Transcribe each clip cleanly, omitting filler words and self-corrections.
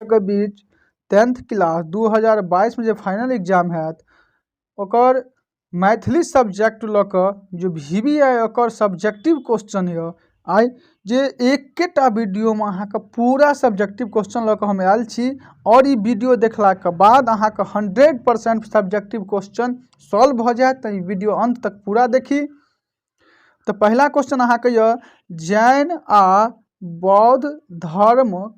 के बीच 10th class 2022 में जो फाइनल एग्जाम हैत ओकर मैथिली सब्जेक्ट लऽ कऽ जो VBI ओकर सब्जेक्टिव क्वेश्चन है आई जे एकेटा वीडियो में अहाँके पूरा सब्जेक्टिव क्वेश्चन लऽ कऽ हम आयल छी और ई वीडियो देखलाके बाद अहाँके 100% सब्जेक्टिव क्वेश्चन सॉल्व भऽ जायत। तऽ ई वीडियो अंत तक पूरा देखी। तो पहला क्वेश्चन अहाँके यऽ जैन आ बौद्ध धर्मक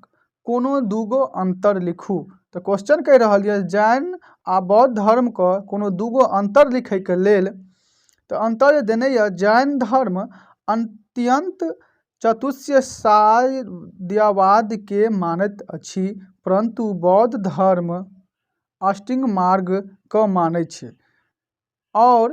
कोनो दूगो अंतर लिखू। तो क्वेश्चन कह रहा है जैन आ बौद्ध धर्म के कोनो दूगो अंतर लिखे के लेल तो अंतर देने यऽ जैन धर्म अत्यंत चतुष्सायवाद के मानैत अछि परंतु बौद्ध धर्म अष्टांग मार्ग के मानै छै। और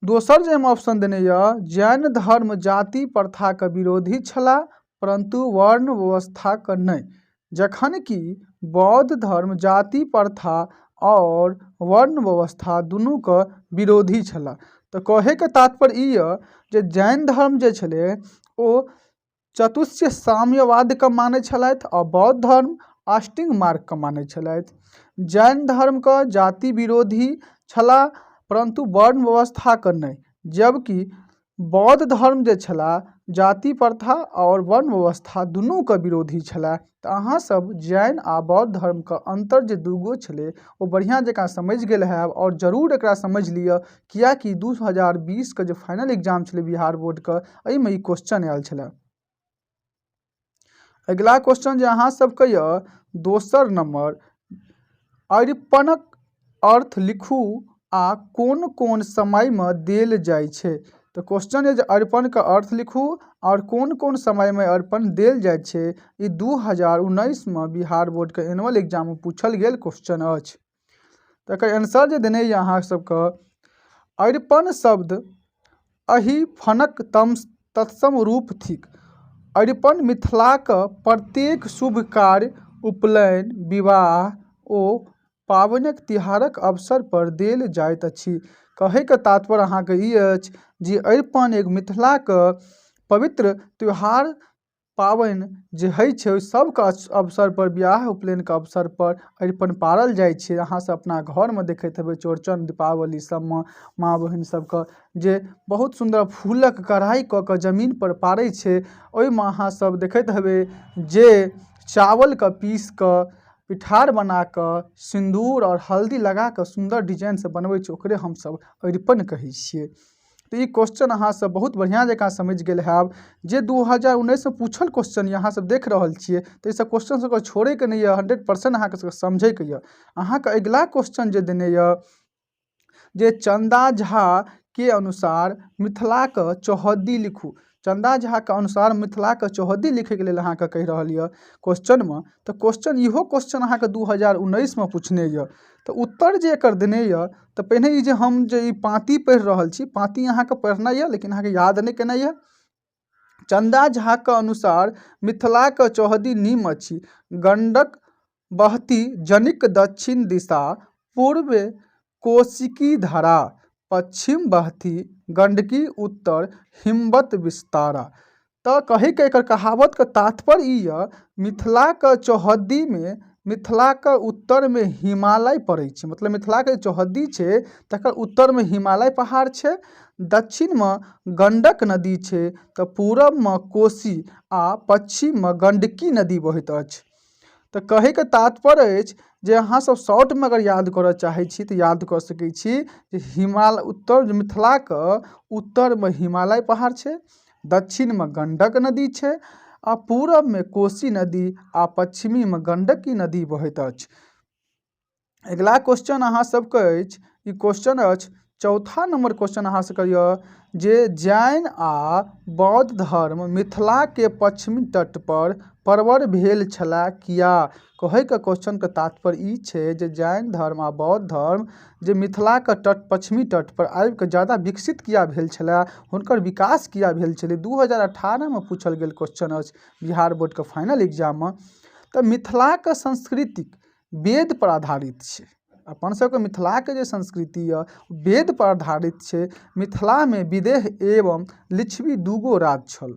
दोसर जे हम ऑप्शन देने यऽ जैन धर्म जाति प्रथा के विरोधी छला परंतु वर्ण व्यवस्था के नहीं, जखन कि बौद्ध धर्म जाति प्रथा और वर्ण व्यवस्था दुनू के विरोधी छला। तो कहे के तात्पर्य ई यऽ जे जैन धर्म जे छले ओ चतुष्य साम्यवाद के माने छलथि और बौद्ध धर्म अष्टांग मार्ग के माने छलथि। जैन धर्म का जाति विरोधी छला परंतु वर्ण व्यवस्था के नहीं, जबकि बौद्ध धर्म जे छला जाति प्रथा और वर्ण व्यवस्था दुनू के विरोधी छला। तो अहाँ सब जैन आ बौद्ध धर्म का अंतर जे दूगो छले वो बढ़िया जगह समझ गेल है और जरूर एकरा समझ लिया कियाकि 2020 के जो फाइनल एग्जाम छले बिहार बोर्ड का एहि में ई क्वेश्चन आयल छला। अगला क्वेश्चन जे अहाँ सबके यऽ दोसर नंबर अरिपनक अर्थ लिखू आ कोन कोन समय में देल जाय छे। तो क्वेश्चन है जे अरिपन का अर्थ लिखू और कौन कौन समय में अरिपन देल जाय छे। ई 2019 में बिहार बोर्ड के एनुअल एग्जाम में पूछल गेल क्वेश्चन अछि। तो एकर आंसर जे देने यऽ अहाँ सबके अरिपन शब्द अहि फनक तत्सम रूप थिक। अरिपन मिथिला के प्रत्येक शुभ कार्य उपनयन विवाह ओ पावनक तिहारक अवसर पर देल जाइत अछि। कहे के तात्पर्य अहाँके ई अछि जे अरिपन एक मिथिला के पवित्र त्योहार पावन जे है छे सबके अवसर पर ब्याह उपनयन के अवसर पर अरिपन पारल जाय छे। अहाँ सब अपना घर में देखते हेबे चौड़चन दीपावली सब में माँ बहन सबके जे बहुत सुंदर फूलक कढ़ाई क के जमीन पर पारे छे। ओहि में अहाँ सब देखते हेबे जे चावल के पीस के पिठार बना के सिंदूर और हल्दी लगा के सुंदर डिजाइन से बनवे छे ओकरे हम सब अरिपन कहे छिए। तो ये क्वेश्चन अहाँ सब बहुत बढ़िया जगह समझ गेल हैब जे 2019 में पूछल क्वेश्चन यहाँ सब देख रहल छिए। तो ये सब क्वेश्चन सबके छोड़े के नहीं है 100% अहाँ के समझे के यऽ। अहाँ के अगला क्वेश्चन जे देने यऽ जे चंदा झा के अनुसार मिथिला के चौहद्दी लिखू। चंदा झा के अनुसार मिथिला के चौहद्दी लिखे के लिए अहाँ के कह रहल यऽ क्वेश्चन में। तो क्वेश्चन इहो क्वेश्चन अहाँ के 2019 में पूछने यऽ। तो उत्तर जे एकर देने यऽ तो पहले ई जे हम जे ई पाँती पढ़ि रहल छी पाँती अहाँ के पढ़ना यऽ लेकिन अहाँ के याद नहीं केना यऽ। चंदा झा के अनुसार मिथिला के चौहद्दी निम्न अछि गंडक बहती जनिक दक्षिण दिशा पूर्व कोशिकी धरा पश्चिम बहती गंडकी उत्तर हिमवत विस्तारा। तो कहे के एकर कहावत के तात्पर्य ई यऽ मिथिला के चौहद्दी में मिथिला के उत्तर में हिमालय पड़े छे मतलब मिथिला के चौहद्दी छे तकर उत्तर में हिमालय पहाड़ छे, दक्षिण में गंडक नदी छे तो पूरब में कोशी आ पश्चिम में गंडकी नदी बहैत अछि। तो कहे के तात्पर्य अछि जे अहाँ सब शॉर्ट में अगर याद करऽ चाहे छी तो याद कर सकै छी जे हिमालय उत्तर मिथिला के उत्तर में हिमालय पहाड़ छे, दक्षिण में गंडक नदी छे आ पूरब में कोशी नदी आ पश्चिमी में गंडकी नदी बहैत अछि। अगला क्वेश्चन अहाँ सबके अछि ई क्वेश्चन अछि चौथा नंबर क्वेश्चन अहाँ सबके यऽ जे जैन आ बौद्ध धर्म मिथिला के पश्चिमी तट पर प्रबल भेल छला किया। कहे के क्वेश्चन के तात्पर्य ई छे जे जैन धर्म आ बौद्ध धर्म जे मिथिला के तट पश्चिमी तट पर आबि के ज्यादा विकसित किया भेल छला हुनकर विकास किया भेल छले 2018 में पूछल गेल क्वेश्चन अछि बिहार बोर्ड के फाइनल एग्जाम में। तो मिथिला के संस्कृति वेद पर आधारित छे। अपन सबके मिथिला के जे संस्कृति यऽ वेद पर आधारित छे। मिथिला में विदेह एवं लिच्छवी दूगो राज्य छल।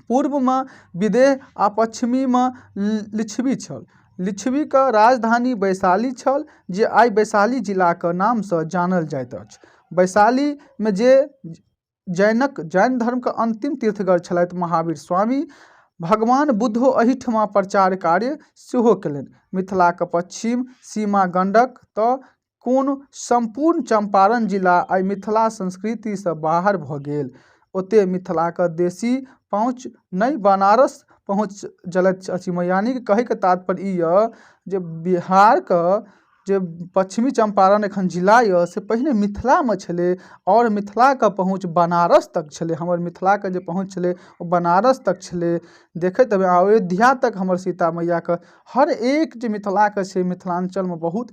पूर्व में विदेह आ पश्चिमी में लिच्छवी छल। लिच्छवीक राजधानी वैशाली छल, जे आइ वैशाली जिलाक नामसँ जानल जाइत अछि। वैशालीमे जे जैन धर्मके अंतिम तीर्थगर छलथि महावीर स्वामी, भगवान बुद्धो एहिठमा प्रचार कार्य सेहो केलनि। मिथिलाक पश्चिम सीमा गंडक तऽ कोन संपूर्ण चंपारण जिला आइ मिथिला संस्कृतिसँ बाहर भऽ गेल। ओते मिथिलाक देशी पहुँच नहि बनारस पहुँच जलैत अछि। यानी कि कहैके तात्पर्य ई यऽ जे बिहारके जे पश्चिमी चंपारण एखन जिला यऽ से पहिने मिथिलामे छलै और मिथिलाके पहुँच बनारस तक छलै। हमर मिथिलाके जे पहुँच छलै ओ बनारस तक छलै। देखैत हेबै अयोध्या तक हमर सीता मैयाके हर एक जे मिथिलाके छै, मिथिलांचलमे बहुत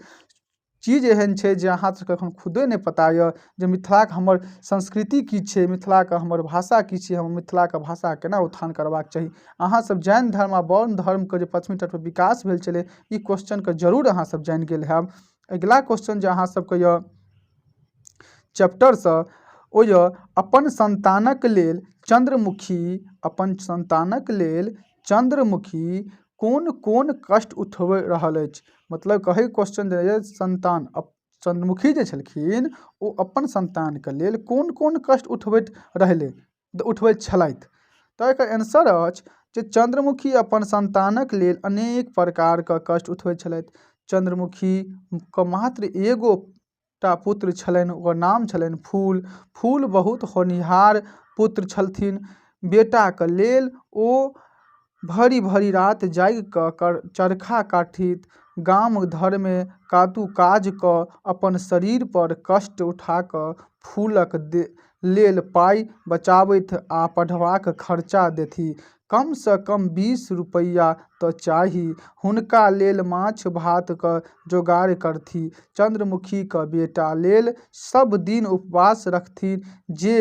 चीज एहन छै जे अहाँ सबके एखन खुदे नहि पता यऽ जे मिथिलाके हमर संस्कृति की छै, मिथिलाके हमर भाषा की छै, हम मिथिलाके भाषा केना उत्थान करबाक चाही। अहाँसब जैन धर्म आ बौद्ध धर्मके जे पश्चिमी तट पर विकास भेल छलै, ई क्वेश्चनके जरूर अहाँसब जानि गेल हैब। अगिला क्वेश्चन जे अहाँसबके यऽ चैप्टरसँ ओ यऽ अपन संतानक लेल चंद्रमुखी कोन कोन कष्ट उठबि रहल अछि। मतलब कहै क्वेश्चन जे संतान चंद्रमुखी जे छलखिन ओ अपन संतानके लेल कोन कोन कष्ट उठबैत छलथि। तऽ एकर आंसर अछि जे चंद्रमुखी अपन संतानक लेल अनेक प्रकारके कष्ट उठबैत छलथि। चंद्रमुखीके मात्र एगो टा पुत्र छलनि, ओकर नाम छलनि फूल। फूल बहुत होनहार पुत्र छलथिन। बेटाके लेल ओ भरी भरी रात जागि कऽ चरखा काटथि, गाम घरमे कातू काज कऽ अपन शरीर पर कष्ट उठा कऽ फूलक लेल पाइ बचाबैत आ पढ़बाक खर्चा देथि। कमसँ कम 20 रुपैया तऽ चाही। हुनका लेल माछ भातके जोगाड़ करथि। चंद्रमुखीके बेटा लेल सब दिन उपवास रखथिन जे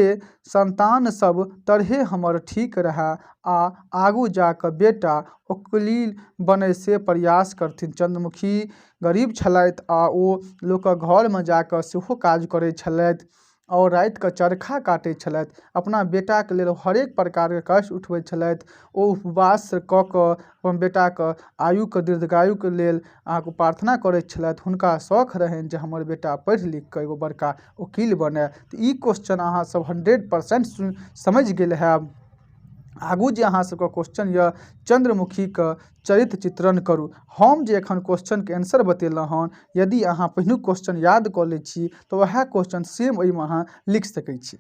संतान सब तरहे हमर ठीक रहै आ आगू जाकऽ बेटा वकील बनै से प्रयास करथिन। चंद्रमुखी गरीब छलथि आ ओ लोकक घरमे जाकऽ सेहो काज करै छलथि और रातिके चरखा काटै छलथि। अपना बेटाके लेल हरेक प्रकारके कष्ट उठबै छलथि। ओ उपवास कऽ कऽ अपन बेटाके आयुके दीर्घायुके लेल अहाँके प्रार्थना करैत छलथि। हुनका शौख रहनि जे हमर बेटा पढ़ि लिखि कऽ एगो बड़का वकील बनै। तऽ ई क्वेश्चन अहाँसब 100% समझि गेल हैब। आगू जे अहाँसबके क्वेश्चन यऽ चंद्रमुखीके चरित्र चित्रण करू। हम जे एखन क्वेश्चनके आंसर बतेलहुँ हन, यदि अहाँ पहिनुक क्वेश्चन याद कऽ लै छी तऽ वएह क्वेश्चन सेम ओहिमे अहाँ लिख सकै छी।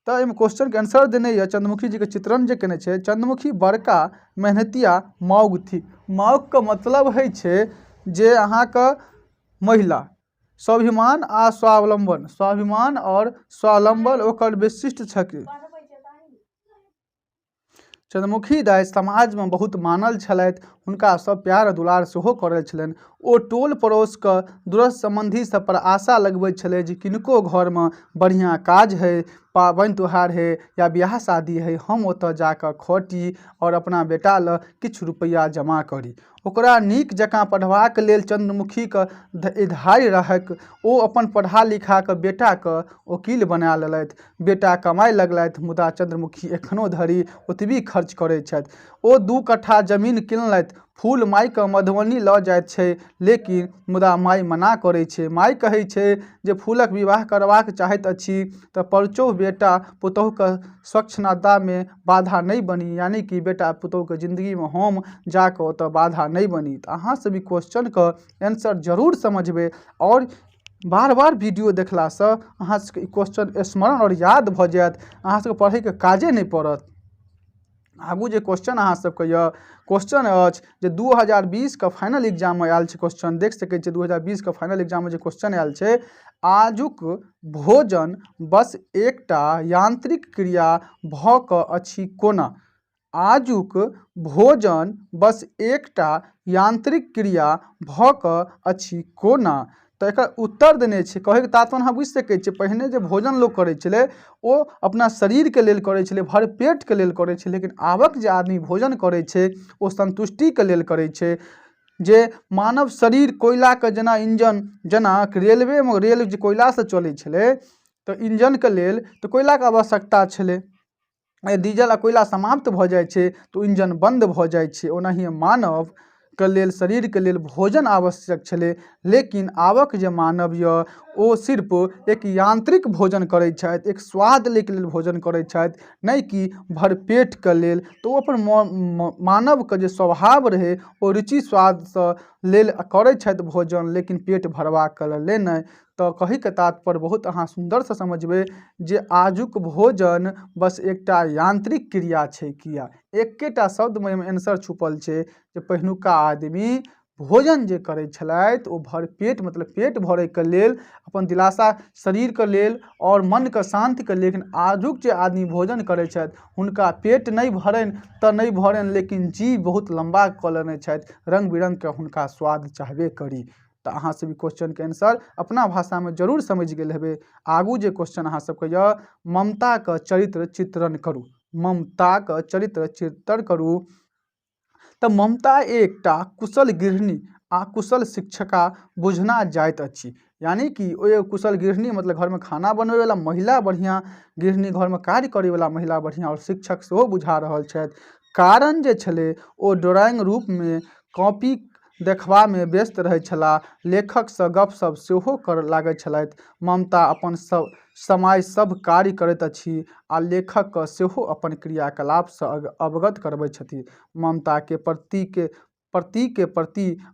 तऽ एहिमे क्वेश्चनके आंसर देने यऽ चंद्रमुखी जीके चित्रण जे केने छै। चंद्रमुखी बड़का मेहनतिया मौग थी। मौगके मतलब होइ छै जे अहाँके महिला। स्वाभिमान आ स्वावलंबन, स्वाभिमान और स्वावलंबन ओकर विशिष्ट छथि। चंद्रमुखी दाइ समाजमे बहुत मानल छलथि। हुनका सब प्यार दुलार सेहो करै छलनि। ओ टोल पड़ोसके दूर सम्बन्धी सब पर आशा लगबैत छलै जे किनको घरमे बढ़िआँ काज होइ, पाबनि त्योहार होइ या बियाह शादी होइ, हम ओतऽ जाकऽ खटी और अपना बेटा लए किछु रुपैया जमा करी। ओकरा नीक जकाँ पढ़बाक लेल चंद्रमुखीके धैर्य रहैक ओ अपन पढ़ा लिखा कऽ बेटाके वकील बना लेलथि। बेटा कमाइ लगलथि, मुदा चंद्रमुखी एखनो धरि ओतबी खर्च करैत छथि। ओ 2 कट्ठा जमीन किनलथि। फूल मायके मधुबनी लऽ जाइत छै, लेकिन मुदा माय मना करै छै। माय कहै छै जे फूलक विवाह करबाक चाहैत अछि तऽ परचौ बेटा पुतहुके स्वच्छंदतामे बाधा नहि बनी, यानी कि बेटा पुतहुके जिंदगीमे हम जाकऽ ओतऽ बाधा नहीं बनी। तऽ अहाँ सब ई क्वेश्चनके आंसर जरूर समझबै और बार बार वीडियो देखलासँ अहाँ सबके ई क्वेश्चन स्मरण और याद भऽ जायत, अहाँ सबके पढ़ैके काजे नहीं पड़त। आगू जे क्वेश्चन अहाँ सबके यऽ क्वेश्चन अछि जे 2020के फाइनल एग्जाममे आयल छै क्वेश्चन। देख सकै छियै 2020के फाइनल एग्जाममे जे क्वेश्चन आयल छै, आजुक भोजन बस एकटा यांत्रिक क्रिया भऽ कऽ अछि कोना। आजुक भोजन बस एकटा यांत्रिक क्रिया भऽ कऽ अछि कोना। तऽ एकर उत्तर देने छै। कहैके तात्पर्य अहाँ बुझि सकै छियै, पहिने जे भोजन लोक करै छलै ओ अपना शरीरके लेल करै छलै, भर पेटके लेल करै छलै। लेकिन आबक जे आदमी भोजन करै छै ओ संतुष्टिके लेल करै छै। जे मानव शरीर कोयलाके जेना इंजन, जेना रेलवेमे रेल जे कोयलासँ चलै छलै तऽ इंजनके लेल तऽ कोयलाके आवश्यकता छलै। डीजल आ कोयला समाप्त भऽ जाइ छै तऽ इंजन बंद भऽ जाइ छै। ओनाहिए मानव के लेल शरीर के लेल भोजन आवश्यक छलै, लेकिन आबक जे मानव यऽ ओ सिर्फ एक यांत्रिक भोजन करै छथि, एक स्वाद लैके लेल भोजन करै छथि, नहि कि भरपेटके लेल। तऽ ओ अपन मानवके जे स्वभाव रहै ओ रुचि स्वादसँ लेल करै छथि भोजन, लेकिन पेट भरबाके लेल नहि। तऽ कहैके तात्पर्य बहुत अहाँ सुन्दरसँ समझबै जे आजुक भोजन बस एकटा यांत्रिक क्रिया छै। किया एकेटा शब्दमे एहिमे आंसर छुपल छै जे पहिनुका आदमी भोजन जे करै छलथि ओ भरपेट मतलब पेट भरैके लेल, अपन दिलासा शरीरके लेल और मनके शान्तिके। लेकिन आजुक जे आदमी भोजन करै छथि हुनका पेट नहि भरनि तऽ नहि भरनि, लेकिन जीव बहुत लम्बा कऽ लेने छथि, रङ्ग बिरङ्गके हुनका स्वाद चाहबे करी। तऽ अहाँ सब ई क्वेश्चनके आंसर अपना भाषामे जरूर समझि गेल हेबै। आगू जे क्वेश्चन अहाँ सबके यऽ, ममताके चरित्र चित्रण करू। ममताके चरित्र चित्रण करू। तऽ ममता एकटा कुशल गृहिणी आ कुशल शिक्षिका बुझना जाइत अछि। यानी कि ओ कुशल गृहिणी मतलब घरमे खाना बनबैवला महिला बढ़िआँ, गृहिणी घरमे कार्य करैवला महिला बढ़िआँ, और शिक्षक सेहो बुझा रहल छथि। कारण जे छलै ओ ड्राइंग रूपमे कॉपी देखबामे व्यस्त रहै छलाह, लेखकसँ गपशप सेहो करऽ लागै छलथि। ममता अपन समय सब कार्य करैत अछि आ लेखकके सेहो अपन क्रियाकलापसँ अवगत करबै छथि। ममताके प्रति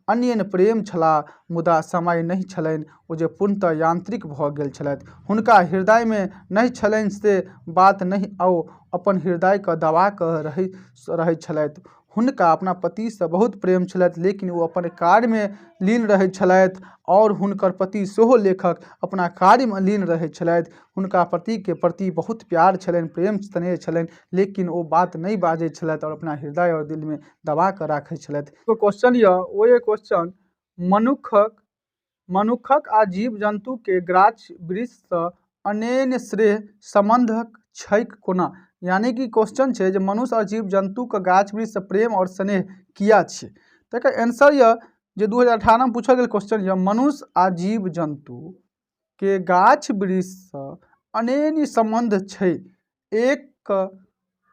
अन्यन प्रेम छला, मुदा समय नहि छलनि ओ जे पूर्णतः यांत्रिक भऽ गेल छलथि। हुनका हृदयमे नहि छलनि से बात नहि, ओ अपन हृदयके दबा कऽ रहै छलथि। हुनका अपना पतिसँ बहुत प्रेम छलथि, लेकिन ओ अपन कार्यमे लीन रहै छलथि, और हुनकर पति सेहो लेखक अपना कार्यमे लीन रहै छलथि। हुनका पतिके प्रति बहुत प्यार छलनि, प्रेम स्नेह छलनि, लेकिन ओ बात नहि बाजै छलथि और अपना हृदय और दिलमे दबा कऽ राखै छलथि। तो क्वेश्चन यऽ ओ ये क्वेश्चन, मनुखक आ जीव जन्तुके गाछ वृक्षसँ अन्योन्य स्नेह सम्बन्धक छैक कोना। यानी कि क्वेश्चन छै जे मनुष्य और जीव जन्तुके गाछ वृक्षसँ प्रेम और स्नेह किया छै। तऽ एकर आंसर यऽ जे 2018 में पूछल गेल क्वेश्चन यऽ, मनुष्य आ जीव जन्तुके गाछ वृक्षसँ अन्योन्य संबंध छै, एक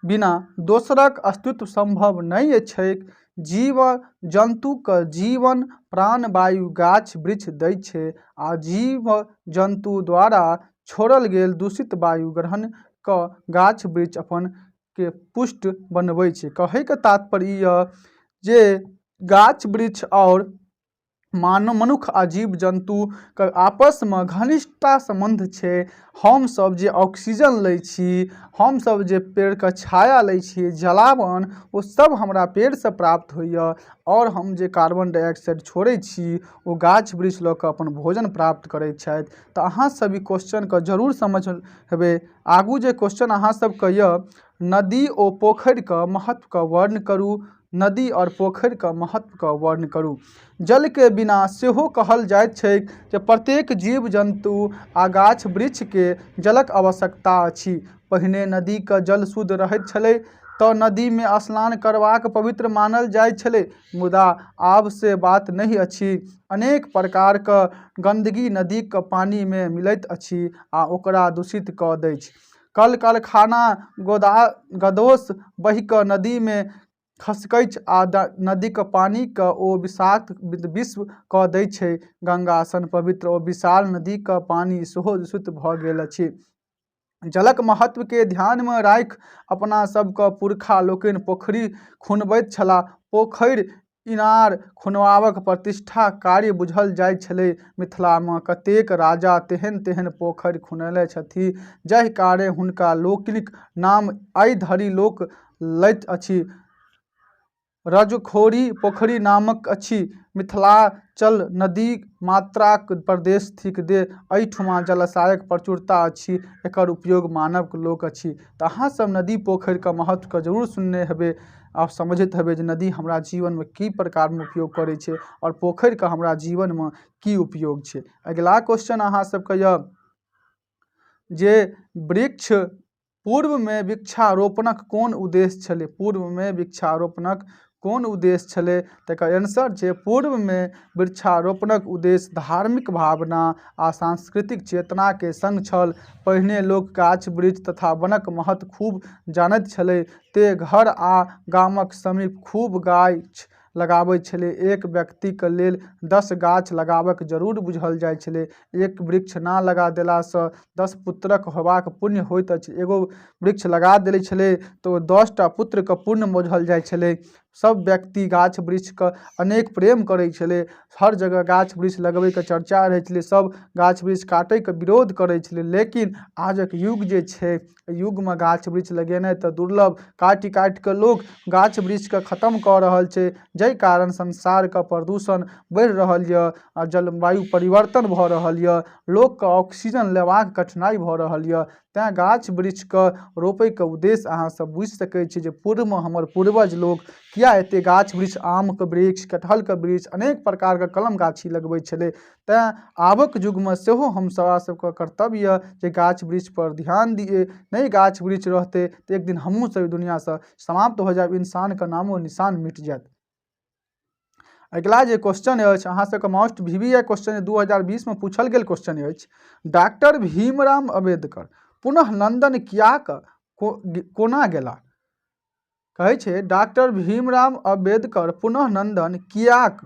बिना दोसरक अस्तित्व संभव नहि छैक। जीव जन्तुके जीवन प्राणवायु गाछ वृक्ष दै छै, आ जीव जन्तु द्वारा छोड़ल गेल दूषित वायु ग्रहण कऽ गाछ वृक्ष अपन के पुष्ट बनबै छै। कहैके तात्पर्य ई यऽ जे गाछ वृक्ष और मनुख आ जीव जन्तुके आपसमे घनिष्ठता सम्बन्ध छै। हमसब जे ऑक्सीजन लै छी, हमसब जे पेड़के छाया लै छी, जलावन, ओ सब हमरा पेड़सँ प्राप्त होइए, और हम जे कार्बन डाइऑक्साइड छोड़ै छी ओ गाछ वृक्ष लऽ कऽ अपन भोजन प्राप्त करै छथि। तऽ अहाँ सब ई क्वेश्चनके जरूर समझ हेबै। आगू जे क्वेश्चन अहाँ सबके यऽ, नदी ओ पोखरिके महत्वके वर्ण करू। नदी और पोखरिके महत्वके वर्ण करू। जलके बिना सेहो कहल जाइत छै जे प्रत्येक जीव जन्तु आ गाछ वृक्षके जलक आवश्यकता अछि। पहिने नदीके जल शुद्ध रहैत छलै तऽ नदीमे स्नान करबाक पवित्र मानल जाइत छलै, मुदा आब से बात नहि अछि। अनेक प्रकारके गंदगी नदीके पानीमे मिलैत अछि आ ओकरा दूषित कऽ दै छै। कल कारखाना गदोस बहिकऽ नदीमे खसकैछ आ नदीके पानीके ओ विषाक्त विष कऽ दै छै। गंगा सन पवित्र ओ विशाल नदीके पानी सेहो दूषित भऽ गेल अछि। जलक महत्वके ध्यानमे राखि अपना सबके पुरखा लोकनि पोखरि खुनबैत छलाह। पोखरि इनार खुनबाक प्रतिष्ठा कार्य बुझल जाइत छलै। मिथिलामे कतेक राजा तेहन तेहन पोखरि खुनने छथि, जाहि कारण हुनका लोकनिक नाम आइ धरि लोक लैत अछि। रजखोरी पोखरि नामक अछि। मिथिलांचल नदी मात्राक प्रदेश थिक दे एहिठुमा जलाशयक प्रचुरता अछि, एकर उपयोग मानव लोक अछि। तऽ अहाँ सब नदी पोखरिके महत्वके जरूर सुनने हेबै, आप समझैत हेबै जे नदी हमरा जीवनमे की प्रकारमे उपयोग करै छै और पोखरिके हमरा जीवनमे की उपयोग छै। अगिला क्वेश्चन अहाँ सबके यऽ जे पूर्वमे वृक्षारोपणक कोन उद्देश्य छलै। पूर्वमे वृक्षारोपणक कोन उद्देश्य छलै। तऽ एकर आंसर छै पूर्वमे वृक्षारोपणक उद्देश्य धार्मिक भावना आ सांस्कृतिक चेतनाके संग छल। पहिने लोक गाछ वृक्ष तथा वनक महत्व खूब जानैत छलै, तें घर आ गामक समीप खूब गाछ लगाबै छलै, एक व्यक्तिके लेल 10 गाछ लगाबक जरूर बुझल जाइ छलै, एक वृक्ष ना लगा देलासँ 10 पुत्रक होबाक पुण्य होइत अछि, एगो वृक्ष लगा देले छलै तऽ 10टा पुत्रके पुण्य बुझल जाइ छलै। सब व्यक्ति गाछ वृक्षके अनेक प्रेम करै छलै, हर जगह गाछ वृक्ष लगबैके चर्चा रहै छलै, सब गाछ वृक्ष काटैके विरोध करै छलै। लेकिन आजक युग जे छै, युगमे गाछ वृक्ष लगेनाइ तऽ दुर्लभ, काटि काटिके लोग गाछ वृक्षके खतम कऽ रहल छै, जाहि कारण संसारके प्रदूषण बढ़ि रहल यऽ आ जलवायु परिवर्तन भऽ रहल यऽ, लोकके ऑक्सीजन लेबाक कठिनाइ भऽ रहल यऽ। तेँ गाछ वृक्षके रोपैके उद्देश्य अहाँ सब बुझि सकै छी जे पूर्वमे हमर पूर्वज लोग किया एते गाछ वृक्ष, आमके वृक्ष, कटहलके वृक्ष, अनेक प्रकारके कलम गाछी लगबै छलै। तेँ आबक युगमे सेहो हमरा सबके कर्तव्य यऽ जे गाछ वृक्षपर ध्यान दिए, नहि गाछ वृक्ष रहतै तऽ एक दिन हमहूँ सब दुनिआसँ समाप्त हो जाएब, इंसानके नामो निशान मिट जाएत। अगिला जे क्वेश्चन अछि अहाँ सबके मोस्ट VBI क्वेश्चन 2020 में पूछल गेल क्वेश्चन अछि, डॉक्टर भीमराव अम्बेडकर पुनः लंदन कियाक कोना गेला? कहै छै डॉक्टर भीमराव अम्बेडकर पुनः लंदन कियाक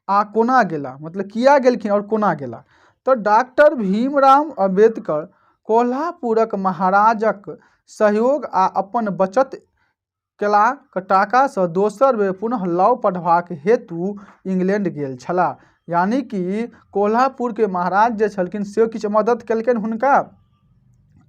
आ कोना गेला, मतलब किया गेलखिन और कोना गेला। तऽ डॉक्टर भीमराव अम्बेडकर कोल्हापुरक महाराजक सहयोग आ अपन बचत केलाक टाकासँ दोसर बेर पुनः लॉ पढ़बाक हेतु इंग्लैंड गेल छलाह। यानी कि कोल्हापुरके महाराज जे छलखिन से किछु मदद केलखिन हुनका,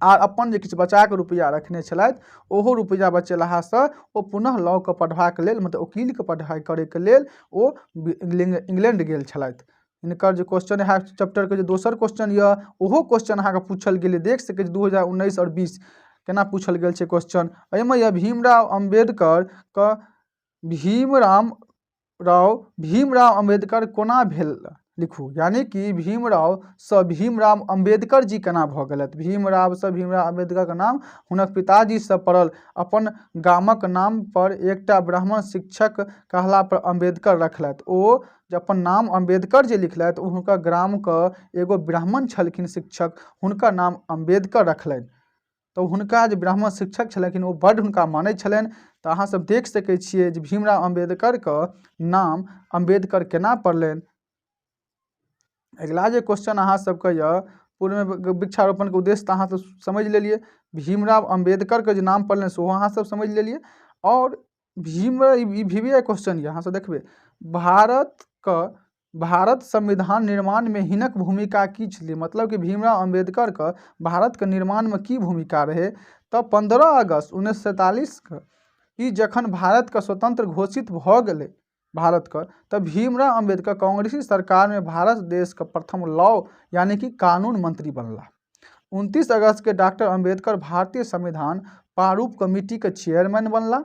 आ अपन जे किछु बचाके रुपैआ रखने छलथि ओहो रुपैआ बचेलासँ ओ पुनः लॉके पढ़बाक लेल, मतलब वकीलके पढ़ाइ करैके लेल ओ इंग्लैंड गेल छलथि। हिनकर जे क्वेश्चन है चैप्टरके जे दोसर क्वेश्चन यऽ ओहो क्वेश्चन अहाँके पूछल गेलै, देख सकै छी 2019 और 20 केना पूछल गेल छै क्वेश्चन। एहिमे यऽ भीमराव अम्बेडकरके भीमराव अम्बेडकर कोना भेल लिखू, यानी कि भीमरावसँ भीमराव अम्बेडकर जी केना भऽ गेलथि। भीमरावसँ भीमराव अम्बेडकरके नाम हुनक पिताजीसँ पड़ल, अपन गामक नाम पर एकटा ब्राह्मण शिक्षक कहला पर अम्बेडकर रखलथि। ओ जे अपन नाम अम्बेडकर जे लिखलथि ओ हुनकर ग्रामके एगो ब्राह्मण छलखिन शिक्षक, हुनकर नाम अम्बेडकर रखलनि। तो हुनका जे ब्राह्मण शिक्षक छलखिन ओ बड्ड हुनका मानै छलनि। तऽ अहाँ सब देख सकै छियै जे भीमराव अम्बेडकरके नाम अम्बेडकर केना पड़लनि। अगिला जे क्वेश्चन अहाँ सबके यऽ, पूर्व में वृक्षारोपणके उद्देश्य तऽ अहाँ सब समझ लेलिए, भीमराव अम्बेडकरके जे नाम पड़लनि सेहो अहाँ सब समझ लेलिए। और VBI क्वेश्चन यऽ, अहाँ सब देखबै भारत संविधान निर्माण में हिनक भूमिका की छलै, मतलब कि भीमराव अम्बेडकरके भारतके निर्माणमे की भूमिका रहै। तऽ 15 अगस्त 1947 ई जखन भारतके स्वतंत्र घोषित भऽ गेलै भारतके, तऽ भीमराव अम्बेडकर कांग्रेसी सरकारमे भारत देशके प्रथम लॉ यानी कि कानून मंत्री बनला। 29 अगस्त के डॉक्टर अम्बेडकर भारतीय संविधान प्रारूप कमेटी के चेयरमैन बनला।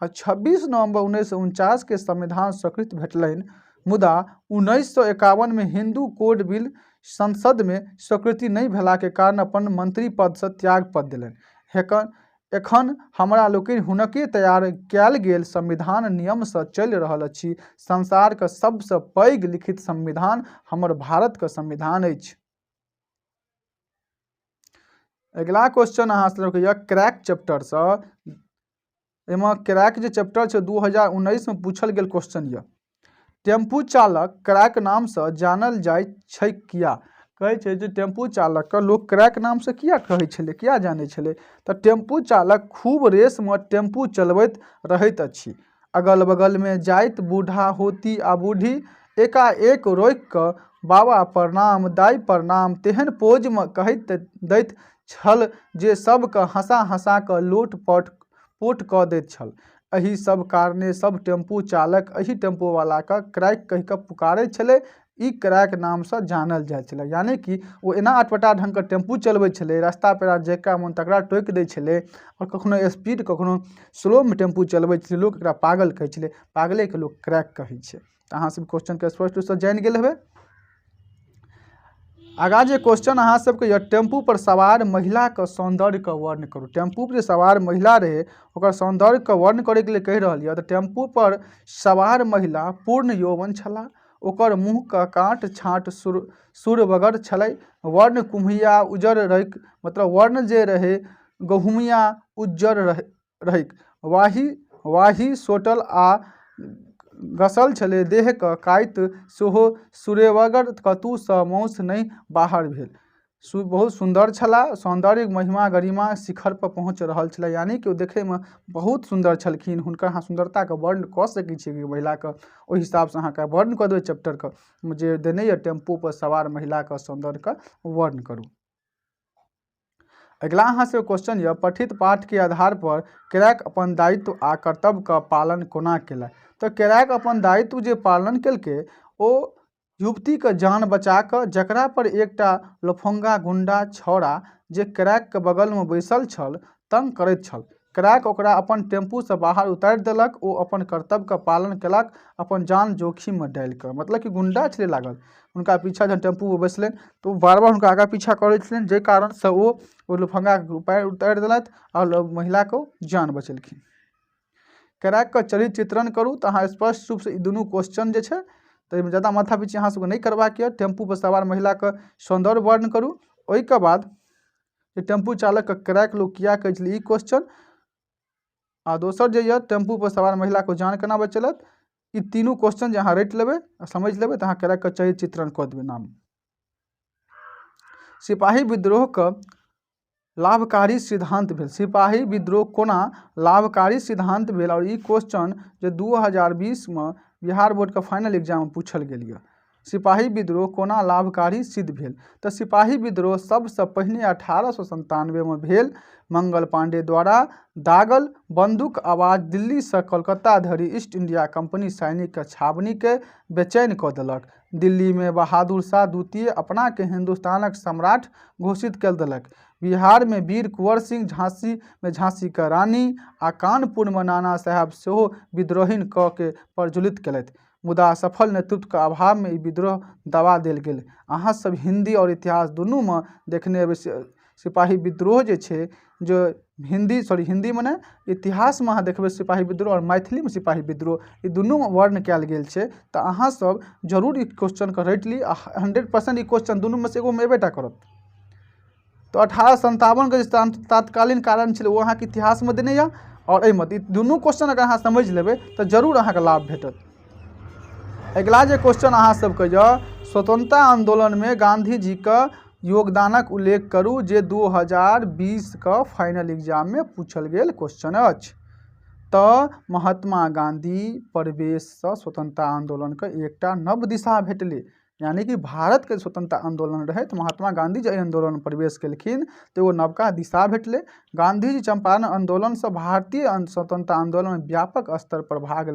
और 26 नवंबर 1949 के संविधान स्वीकृत भेटलनि, मुदा 1951 में हिंदू कोड बिल संसद में स्वीकृति नहीं भेला के कारण अपन मंत्री पद से त्याग पद देलनि। एखन हमरा लोकनि हुनके तैयार कयल गेल संविधान नियम से चलि रहल अछि। संसार के सबसे पैघ लिखित संविधान हमर भारत के संविधान अछि। अगला क्वेश्चन अहाँ सबके यऽ क्रैक चैप्टर से, एहिमे क्रैक जे चैप्टर छै 2019 में पूछल गेल क्वेश्चन यऽ, टेम्पू चालक क्रैक नाम से जानल जाय छै किया। कहै छै जे टेम्पू चालकके लोक क्रैक नामसँ किया कहै छलै, किया जानै छलै। तऽ टेम्पू चालक खूब रेसमे टेम्पू चलबैत रहैत अछि, अगल बगलमे जाइत बूढ़ा होती आ बूढ़ी एकाएक रोकि कऽ बाबा प्रणाम, दाइ प्रणाम तेहन पोजमे कहैत दैत छल जे सबके हँसा हँसा कऽ लोटपोट कऽ दैत छल। एहि सब कारणे सब टेम्पू चालक एहि टेम्पूवालाके क्रैक कहि कऽ पुकारै छलै, ई क्रैक नामसँ जानल जाइ छलै। यानी कि ओ एना अटपटा ढङ्गके टेम्पू चलबै छलै, रास्ता पेरा जकरा मोन तकरा टोकि दै छलै, और कखनो स्पीड कखनो स्लोमे टेम्पू चलबै छलै, लोक एकरा पागल कहै छलै, पागलेके लोक क्रैक कहै छै। तऽ अहाँ सब क्वेश्चनके स्पष्ट रूपसँ जानि गेल हेबै। आगाँ जे क्वेश्चन अहाँ सबके यऽ, टेम्पू पर सवार महिलाके सौंदर्यके वर्ण करू। टेम्पू पर जे सवार महिला रहै ओकर सौंदर्यके वर्ण करैके लिए कहि रहल यऽ। तऽ टेम्पू पर सवार महिला पूर्ण यौवन छलाह, ओकर मुँहके काँट छाँट सुरबगर छलै, वर्ण कुम्हिया उज्जर रहैक, मतलब वर्ण जे रहै गहुमिया उज्जर रहैक, वाही सोटल आ गसल छलै देहक काइत सेहो सुरेवगर कतहुसँ मौस नहि बाहर भेल। बहुत सुंदर छलाह, सौंदर्य महिमा गरिमा शिखर पर पहुँच रहल छला, यानी कि ओ देखैमे बहुत सुंदर छलखिन। हुनकर अहाँ सुंदरताके वर्णन कऽ सकै छियै महिलाके, ओहि हिसाबसँ अहाँके वर्णन कऽ देबै चैप्टरके जे देने यऽ टेम्पू पर सवार महिलाके सौंदर्यके वर्णन करू। अगिला अहाँ से क्वेश्चन यऽ पठित पाठ के आधार पर कैरक अपन दायित्व आ कर्तव्यके पालन कोना केला। तऽ कैरक अपन दायित्व जे पालन केलकै ओ युवतीके जान बचा कऽ, जकरा पर एकटा लफंगा गुंडा छौड़ा जे कैरकके बगलमे बैसल छल तंग करैत छल। कैरक ओकरा अपन टेम्पूसँ बाहर उतारि देलक। ओ अपन कर्तव्यके पालन केलक, अपन जान जोखिममे डालि कऽ। मतलब कि गुंडा छलै लागल हुनका पीछा, जहन टेम्पूमे बैसलनि तऽ ओ बार बार हुनका आगाँ पीछा करैत छलनि, जाहि कारणसँ ओ लफंगाके पैर उतारि देलथि आओर महिलाके जान बचेलखिन। कैरकके चरित्र चित्रण करू। तऽ अहाँ स्पष्ट रूपसँ ई दुनू क्वेश्चन जे छै तऽ एहिमे ज़्यादा माथा पीछी अहाँ सबके नहि करबाक यऽ। टेम्पू पर सवार महिलाके सौंदर्य वर्णन करू। ओहिके बाद जे टेम्पू चालकके कैरक लोक किया कहै छलै, ई क्वेश्चन। आ दोसर जे यऽ टेम्पू पर सवार महिलाके जान केना बचेलथि, ई तीनू क्वेश्चन जे अहाँ रटि लेबै आ समझि लेबै तऽ अहाँ कैरकके चरित्र चित्रण कऽ देबै नाम। सिपाही विद्रोहके लाभकारी सिद्धांत भेल। सिपाही विद्रोह कोना लाभकारी सिद्धांत भेल, और ई क्वेश्चन जे 2020 में बिहार बोर्ड के फाइनल एग्जाम में पूछल गेल यऽ। सिपाही विद्रोह कोना लाभकारी सिद्ध भेल। तऽ सिपाही विद्रोह सबसँ पहिने 1897 में भेल। मंगल पांडे द्वारा दागल बंदूक आवाज दिल्लीसँ कलकत्ता धरि ईस्ट इंडिया कंपनी सैनिकके छावनीके बेचैन कऽ देलक। दिल्ली में बहादुर शाह द्वितीय अपना के हिंदुस्तानक सम्राट घोषित कऽ देलक। बिहार में वीर कुंवर सिंह, झांसी में झांसी की रानी आ कानपुर में नाना साहेब सेहो विद्रोहीन कऽ के प्रज्वलित केलथि। मुदा सफल नेतृत्वके अभाव में ई विद्रोह दबा देल गेल। अहाँ सब हिंदी और इतिहास दुनू में देखने हेबै सिपाही विद्रोह जे छै, जो हिंदी में नहि इतिहास में अहाँ देखबै सिपाही विद्रोह और मैथिली में सिपाही विद्रोह, ई दुनू वर्ण कयल गेल छै। तऽ अहाँ सब जरूर ई क्वेश्चनके रटि ली आ 100% ई क्वेश्चन दुनू में से एगो में एबेटा करत। तो 1857 के जे तात्कालीन कारण छलै ओ अहाँके इतिहास में देने यऽ और एहिमे ई दुनू क्वेश्चन अगर अहाँ समझ लेबै तऽ जरूर अहाँके लाभ भेटत। अगिला जे क्वेश्चन अहाँ सबके यऽ स्वतंत्रता आंदोलन में गांधी जी के योगदानक उल्लेख करू, जे 2020 के फाइनल एग्जाम में पूछल गेल क्वेश्चन अछि। तऽ महात्मा गांधी प्रवेशसँ स्वतंत्रता आंदोलनके एकटा नव दिशा भेटलै। यानी कि भारत के स्वतंत्रता आंदोलन रहे तो महात्मा गांधी जी आंदोलन में प्रवेश केलखिन तो एगो नवका दिशा भेटलै। गांधी जी चंपारण आंदोलन से भारतीय स्वतंत्रता आंदोलन में व्यापक स्तर पर भाग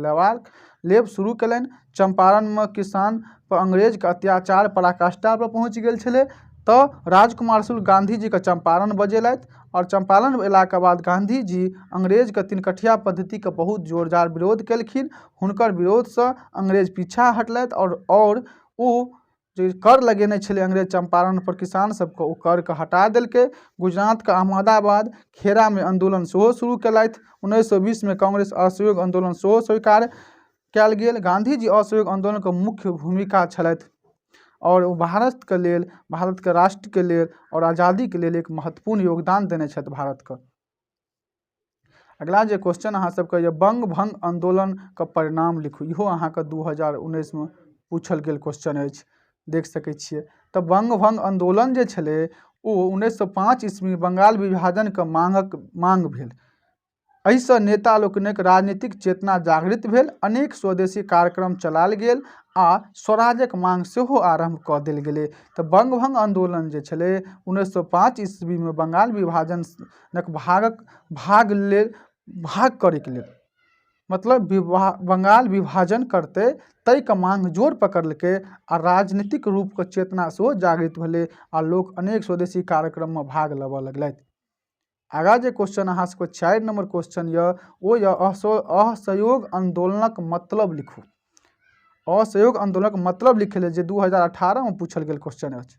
लेब शुरू कयलनि। चंपारण में किसान पर अंग्रेज के अत्याचार पराकाष्ठा पर पहुँच गेल छलै। तो राजकुमार शुक्ल गांधी जी के चंपारण बजेलथि और चंपारण अयलाके बाद गांधी जी अंग्रेज के तिनकठिया पद्धति के बहुत जोरदार विरोध केलखिन। हुनकर विरोधसँ अंग्रेज पीछा हटलथि और ओ जे कर लगेने छलै अंग्रेज चंपारण पर किसान सबके, ओ कर के हटा देलकै। गुजरात के अहमदाबाद खेड़ा में आंदोलन सेहो शुरू केलथि। 1920 में कांग्रेस असहयोग आंदोलन सेहो स्वीकार कयल गेल। गांधी जी असहयोग आंदोलन के मुख्य भूमिका छलथि और ओ भारत के लेल, भारत के राष्ट्र के लेल और आज़ादी के लेल एक महत्वपूर्ण योगदान देने छथि भारत के। अगला जे क्वेश्चन अहाँ सबके ये बंग भंग आंदोलन के परिणाम लिखू। इहो अहाँके 2019 में पूछल गेल क्वेश्चन अछि, देख सकै छियै। तऽ बंग भंग आंदोलन जे छलै ओ 1905 ईस्वी बंगाल विभाजन के मांग भेल। एहिसँ नेता लोकनिक राजनीतिक चेतना जागृत भेल। अनेक स्वदेशी कार्यक्रम चलायल गेल आ स्वराजक मांग सेहो आरंभ कऽ देल गेलै। तऽ बंग भंग आंदोलन जे छलै 1905 ईस्वी में बंगाल विभाजनक भाग करैके लेल, मतलब बंगाल विभाजन करतै ताहिके मांग जोर पकड़लकै आ राजनीतिक रूपके चेतना सेहो जागृत भेलै आ लोक अनेक स्वदेशी कार्यक्रममे भाग लेबऽ लगलथि। आगाँ जे क्वेश्चन अहाँ सबके 4 नंबर क्वेश्चन यऽ ओ यऽ असहयोग आंदोलनक मतलब लिखू। असहयोग आंदोलनक मतलब लिखै लेल जे 2018 में पूछल गेल क्वेश्चन अछि।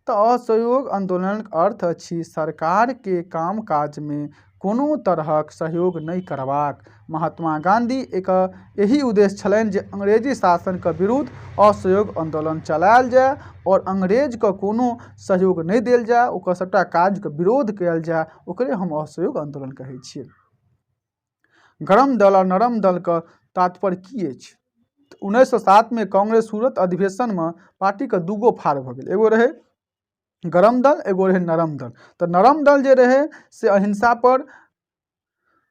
तऽ असहयोग आंदोलनक अर्थ अछि सरकार के काम काज में कोनो तरहक सहयोग नहीं करबाक। महात्मा गांधी यही उद्देश्य छलनि जे अंग्रेजी शासन के विरुद्ध असहयोग आंदोलन चलायल जाय और अंग्रेज के कोनो सहयोग नहीं देल जाय, ओकर सबटा काज के विरोध कयल जाय, ओकरे हम असहयोग आंदोलन कहै छियै। गरम दल और नरम दल के तात्पर्य की अछि। 1907 में कांग्रेस सूरत अधिवेशन में पार्टी के दूगो फाड़ भ गेल, एगो रहे गरम दल, एगो रहे नरम दल। तो नरम दल जे रहे से अहिंसा पर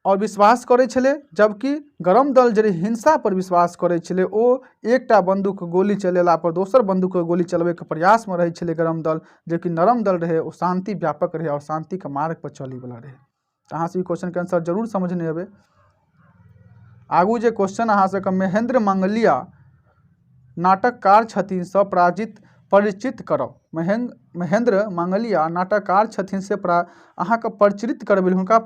और विश्वास करै छलै, जबकि गरम दल जे हिंसा पर विश्वास करै छलै। ओ एकटा बंदूक गोली चलेला पर दोसर बंदूक गोली चलबै के प्रयास में रहै छलै गरम दल, जबकि नरम दल रहे ओ शांति व्यापक रहे और शांति के मार्ग पर चलै वाला रहे। अहाँ सब ई क्वेश्चन के आंसर जरूर समझने हेबै। आगू जे क्वेश्चन अहाँ सबके महेंद्र मंगलिया नाटककार छथिन से परिचित करब। महेंद्र मंगलिया नाटककार छथिन से अहाँके परिचित करबै, हुनका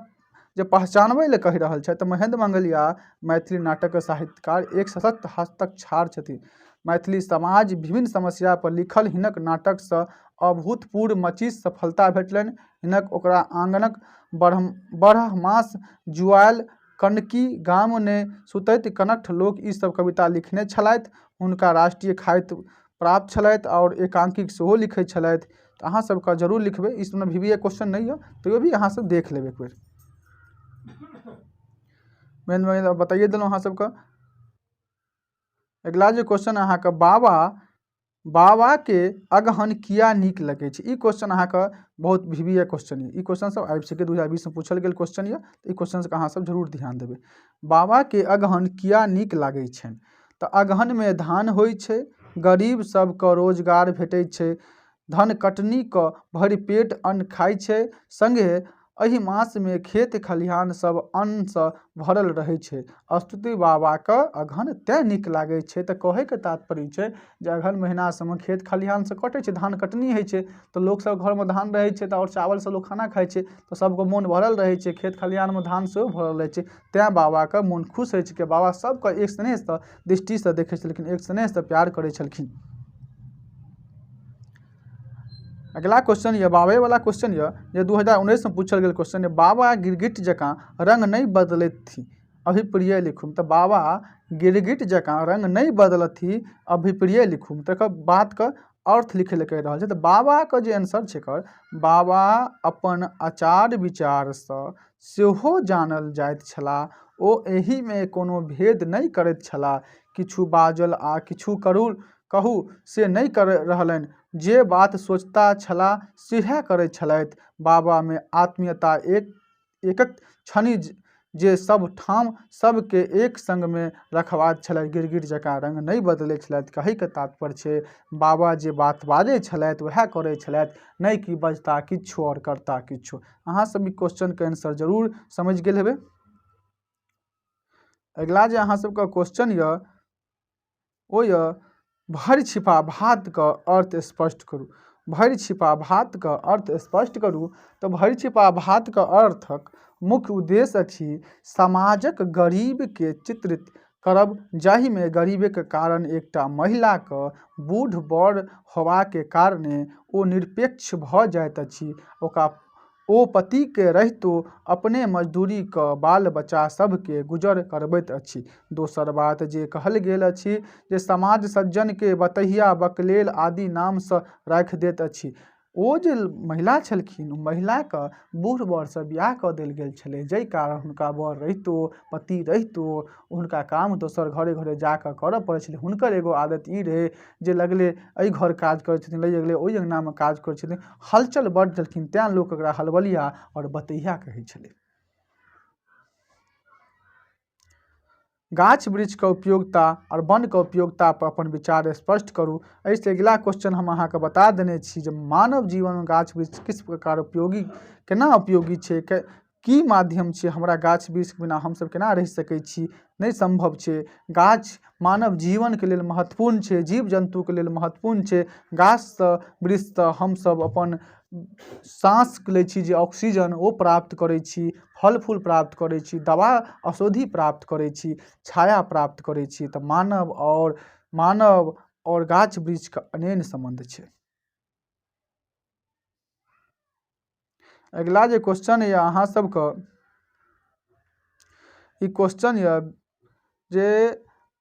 जे पहचानबै ले कहि रहल छै। तो महेंद्र मंगलिया मैथिली नाटक के साहित्यकार एक सशक्त हस्तक्षर छथिन। मैथिली समाज विभिन्न समस्या पर लिखल हिनक नाटक से अभूतपूर्व मचीस सफलता भेटलनि। हिनक ओकरा आंगनक बरहमास जुआयल कनकी गाम ने सुतैत कनठ लोक ई सब कविता लिखने छलथि। हुनका राष्ट्रीय ख्याति प्राप्त छलथि और एकांकिक सेहो लिखै छलथि। तो अहाँ सबका जरूर लिखबै, इसमें VBA क्वेश्चन नहीं है तो भी अहाँ सब देख लेबै एक बेर। मैं बताइए दिलौं अहाँ सबका। अगला जो क्वेश्चन अहाँ का बाबा के अगहन किया नीक लगे छै। ई क्वेश्चन अहाँ का बहुत VBA क्वेश्चन है। ई क्वेश्चन सब आबि सके 2020 में पूछल गेल क्वेश्चन है। तो ई क्वेश्चन के अहाँ सब जरूर ध्यान देबै। बाबा के अगहन किया नीक लागे छनि। तो अगहन में धान होइ छै, गरीब सबके रोजगार भेटै छै, धन कटनी क भरि पेट अन्न खाइ छै, संगे एहि मास में खेत खलिहान सब अन्न से भरल रहे छै। स्तुति बाबा के अगहन तैं नीक लागे छै। तो कहे के तात्पर्य छै जे अगहन महीना सब में खेत खलिहान से कटे छै, धान कटनी होइ छै, तो लोग सब घर में धान रहे छै और चावल से लोग खाना खाइ छै, तो सबको मोन भरल रहे छै, खेत खलिहान में धान से भरल रहे छै। तैं बाबा के मोन खुश होइ छै कि बाबा सबके एक स्नेह से दृष्टि से देखे छलखिन, एक स्नेह से प्यार करे छलखिन। अगला क्वेश्चन ये बाबे वाला क्वेश्चन ये 2019 में पूछल गेल क्वेश्चन है। बाबा गिरगिट जकाँ रंग नहीं बदलैत थी, अभिप्रिय लिखू। तो बाबा गिरगिट जकाँ रंग नहीं बदलत थी, अभिप्रिय लिखू। तकर बात का अर्थ लिखे ले कह रहा है। तो बाबा का जो आंसर छै कर, बाबा अपन आचार विचार से सेहो जानल जाइत छलाह। ओ एहि में कोनो भेद नहीं करैत छलाह, किछु बाजल आ किछु कहू से नहीं कर रहलनि, जे बात सोचता छला सेहे करै छलथि। बाबा में आत्मीयता एकक छनि जे सब ठाम सबके एक संग में रखबाक छलथि, गिरगिट जकाँ रंग नहीं बदलै छलथि। कहे के तात्पर्य छै बाबा जे बात बाजै छलथि वएह करै छलथि, नहीं कि बजता किछु और करता किछु। अहाँ सब ई क्वेश्चन के आंसर जरूर समझ गेल हेबै। अगला जे अहाँ सबका क्वेश्चन ओ भरि छिपा भात का अर्थ स्पष्ट करू। भरि छिपा भात का अर्थ स्पष्ट करू। तो भरि छिपा भात का अर्थक मुख्य उद्देश्य अछि समाजक गरीब के चित्रित करब, जाहि में गरीबी के कारण एकटा महिला के बूढ़ बड़ होबा के कारणे ओ निरपेक्ष भ जाइत अछि। ओ पति के रहितो अपने मजदूरी क बाल बच्चा सब के गुजर करबैत अछि। दोसर बात जे कहल गेल अछि जे समाज सज्जन के बतहिया बकलेल आदि नाम से राखि दैत अछि। ओ जे महिला छलखिन, महिला के बूढ़ बड़ से बियाह क देल गेल छलै, जै कारण हुनका बड़ रहितो पति रहितो हुनका काम दोसर घरे घरे जाकर करऽ पड़ै छलै। हुनकर एगो आदत ई रहे जे लगले एहि घर काज करै छथिन, लगले ओहि अंगना में काज करै छथिन, हलचल बड़ छलखिन, तैं लोक एकरा हलबलिया और बतैया कहै छलै। गाछ वृक्ष के उपयोगिता और वन के उपयोगिता पर अपन विचार स्पष्ट करू। ऐसे अगला क्वेश्चन हम अहाँ के बता देने छी जे मानव जीवन में गाछ वृक्ष किस प्रकार उपयोगी, केना उपयोगी छै, की माध्यम छै, हमरा गाछ वृक्ष के बिना हम सब केना रह सकै छी, नहीं संभव छै। गाछ मानव जीवन के लेल महत्वपूर्ण छै, जीव जंतु के लेल महत्वपूर्ण छै। गाछ से वृक्ष से हम सब अपन सांस लै छी जे ऑक्सीजन ओ प्राप्त करै छी, फल फूल प्राप्त करै छी, दवा औषधि प्राप्त करै छी, छाया प्राप्त करै छी। तो मानव और गाछ वृक्ष का अनेन संबंध छै। अगला जे क्वेश्चन है अहाँ सबके ई क्वेश्चन है जे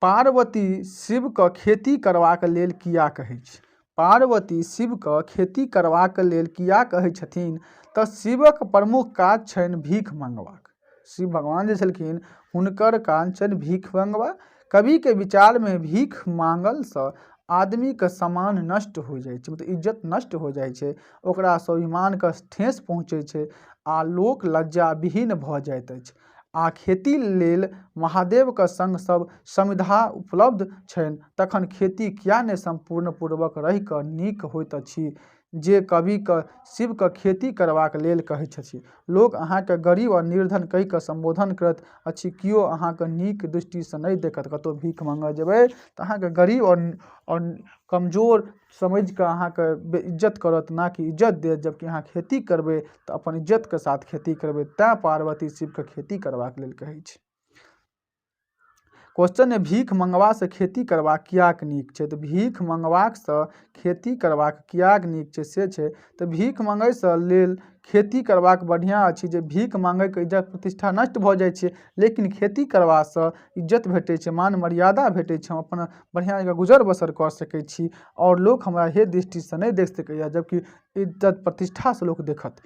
पार्वती शिव के खेती करबाक लेल किया कहै छै। पार्वती शिव के खेती करबाक लेल किया कहै छथिन। तो शिवक प्रमुख काज छनि भीख मंगबाक। शिव भगवान जे छलखिन हुनकर काज छनि भीख मंगबा, कवि के विचार में भीख मांगल से आदमी के सम्मान नष्ट हो जाइ छै, मतलब इज्जत नष्ट हो जाइ छै, ओकरा स्वाभिमान के ठेस पहुँचै छै आ लोक लज्जा विहीन भऽ जाइत अछि। आ खेती लेल महादेव के संग सब समिधा उपलब्ध छनि, तखन खेती किया नहि संपूर्ण पूर्वक रहि कऽ नीक होइत अछि, जे कवि के शिव के खेती करबाक लेल कहैत छथि। लोक अहाँके गरीब और निर्धन कहि कऽ संबोधन करैत अछि, कियो अहाँके नीक दृष्टि से नहीं देखत। कतौ भीख मांगऽ जेबै तऽ अहाँके गरीब और कमजोर समझ कऽ अहाँके बेइज्जत करत, ना कि इज्जत देत। जबकि अहाँ खेती करबै तऽ अपन इज्जत के साथ खेती करबै, तें पार्वती शिव के खेती करबाक लेल कहै छै। क्वेश्चन है, भीख मंगवा से खेती करबाक कियाक नीक छै? तऽ भीख मंगबाक से खेती करबाक कियाक नीक छै से छै, तऽ भीख मंगै से लेल खेती करबाक बढ़िया अछि जे भीख मांगै के इज्जत प्रतिष्ठा नष्ट भऽ जाइ छै, लेकिन खेती करबा से इज्जत भेटै छै, मान मर्यादा भेटै छै, हम अपन बढ़िया जकाँ गुजर बसर कऽ सकै छी और लोक हमरा हे दृष्टि से नहीं देख सकैया, जबकि इज्जत प्रतिष्ठा से लोक देखत।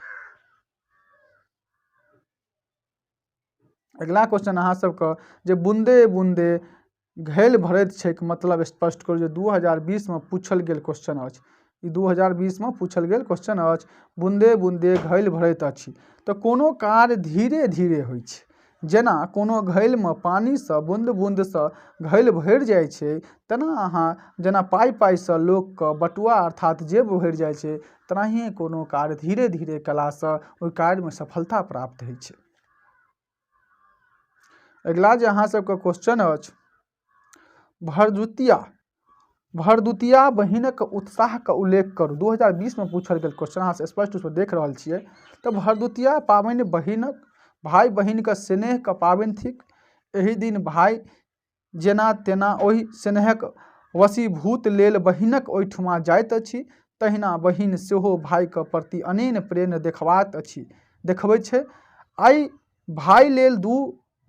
अगला क्वेश्चन अहाँ सबके जे बूंदे बूंदे घैल भरैत छै के मतलब स्पष्ट करू, जे 2020 में पूछल गेल क्वेश्चन अछि। ई 2020 में पूछल गेल क्वेश्चन अछि। बूंदे बूंदे घैल भरैत अछि, तऽ कोनो कार्य धीरे धीरे होइ छै, जेना कोनो घैल में पानी से बूंद बूंद से घैल भरि जाइ छै, तेना अहाँ जेना पाई पाई से लोक के बटुआ अर्थात जेब भरि जाइ छै, तेनाहिए कोनो कार्य धीरे धीरे कला से ओहि कार्य में सफलता प्राप्त होइ छै। अगला जे अहाँ सबके क्वेश्चन अछि, भरदुतिया बहिनक उत्साह का उल्लेख करू। 2020 में पूछल गेल क्वेश्चन, अहाँ से स्पष्ट रूप से देख रहल छियै। तऽ भरदुतिया पाबनि बहिनक भाई बहिन के स्नेह के पाबनि थिक। एहि दिन भाई जेना तेना ओहि स्नेहक वशीभूत लेल बहिनक ओहिठमा जाइत अछि, तहिना बहिन सेहो भाई के प्रति अनेन प्रेम देखबै छै। आई भाई लेल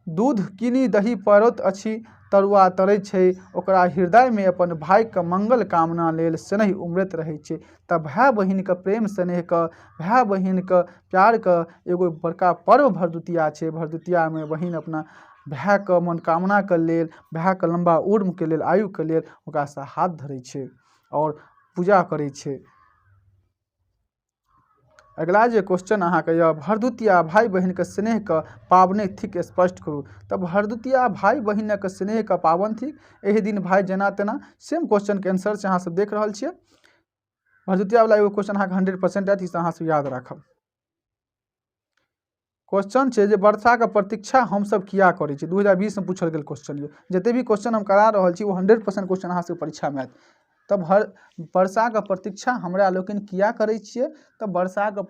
दूध कीनी दही पड़ैत अछि, तरुआ तरै छै, ओकरा हृदय में अपन भाई के मंगल कामना लेल स्नेह उमड़ैत रहै छै। तऽ भाई बहिन के प्रेम स्नेह के, भाई बहिन के प्यार के एगो बड़का पर्व भरदुतिया छै। भरदुतिया में बहिन अपना भाई के मनोकामना के लेल, भाई के लंबा उम्र के लेल, आयु के लेल ओकरा से हाथ धरै छै और पूजा करै छै। अगला जे क्वेश्चन अहाँके यऽ, भरदुतिया भाई बहिन के स्नेह के पाबनि थिक स्पष्ट करू। तऽ भरदुतिया भाई बहिन के स्नेह के पाबनि थिक। एहि दिन भाई जेना तेना, सेम क्वेश्चन के आंसर से अहाँ सब देख रहल छियै। भरदुतिया वाला एगो क्वेश्चन अहाँके 100% आयत, इसे अहाँ सब याद राखब। क्वेश्चन छै जे वर्षा के प्रतीक्षा हम सब किया करै छी। 2020 में पूछल गेल क्वेश्चन ये। जते भी क्वेश्चन हम करा रहल छी वो 100% क्वेश्चन अहाँ सबके परीक्षा में आयत। तब वर्षा के प्रतीक्षा हमरा लोकनि किया करै छियै? तऽ वर्षा के